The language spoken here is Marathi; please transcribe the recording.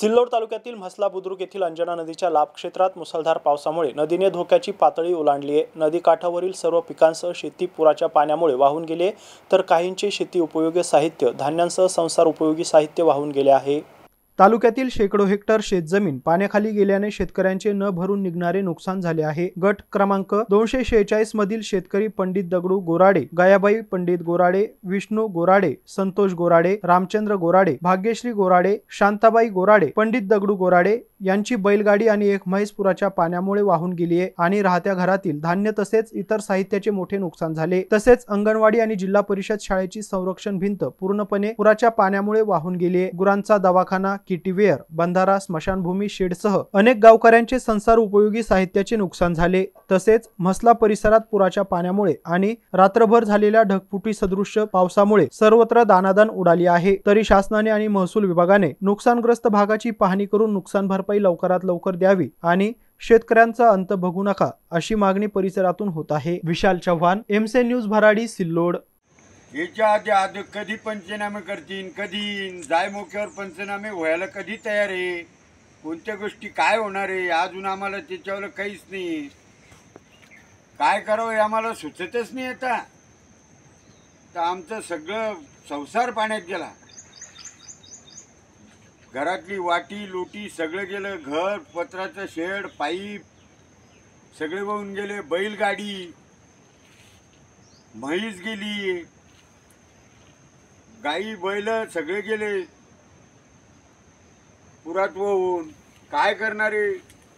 सिल्लोड तालुक्यातील म्हसला बुद्रुक येथील अंजना नदीच्या लाभक्षेत्रात मुसळधार पावसामुळे नदीने धोक्याची पातळी ओलांडली आहे। नदीकाठावरील सर्व पिकांसह शेती पुराच्या पाण्यामुळे वाहून गेली, तर काहींचे शेती उपयोगी साहित्य, धान्यांसह संसार उपयोगी साहित्य वाहून गेले आहे। तालुक्यातील शेकडो हेक्टर शेतजमीन पाण्याखाली गेल्याने शेतकऱ्यांचे न भरून निघणारे नुकसान झाले आहे। गट क्रमांक 246 मधील शेतकरी पंडित दगडू गोराडे, गयाबाई पंडित गोराडे, विष्णू गोराडे, संतोष गोराडे, रामचंद्र गोराडे, भाग्यश्री गोराडे, शांताबाई गोराडे, पंडित दगडू गोराडे यांची बैलगाडी आणि एक म्हैस पुराच्या पाण्यामुळे वाहून गेली आहे आणि राहत्या घरातील धान्य तसेच इतर साहित्याचे मोठे नुकसान झाले। तसेच अंगणवाडी आणि जिल्हा परिषद शाळेची संरक्षण भिंत पूर्णपणे पुराच्या पाण्यामुळे वाहून गेली आहे। गुरांचा दवाखाना, किटीवेअर, बंधारा, स्मशानभूमी, शेडसह अनेक गावकऱ्यांचे संसार उपयोगी साहित्याचे नुकसान झाले। तसेच म्हसला परिसरात पुराच्या पाण्यामुळे आणि रात्रभर झालेल्या ढगफुटी सदृश्य पावसामुळे सर्वत्र दाणादाण उडाली आहे। तरी शासनाने आणि महसूल विभागाने नुकसानग्रस्त भागाची पाहणी करून नुकसान भरपाई लवकरात लवकर द्यावी आणि शेतकऱ्यांचा अंत बघू नका अशी मागणी परिसरातून होत आहे। विशाल चव्हाण, एमसे न्यूज, भराडी, सिल्लोड। याच्या आधी कधी पंचनामे करतील, कधी जायमोक्यावर पंचनामे व्हायला कधी तयार आहे, कोणत्या गोष्टी काय होणार आहे अजून आम्हाला त्याच्यावर काहीच नाही। काय करावं आम्हाला सुचतच नाही आता। तर आमचं सगळं संसार पाण्यात गेला, घरातली वाटी लोटी सगळं गेलं, घर पत्राचं शेड, पाईप सगळे वाहून गेले, बैलगाडी, म्हैस गेली, गाई बैल सगळे गेले पुरात वाहून। काय करणारे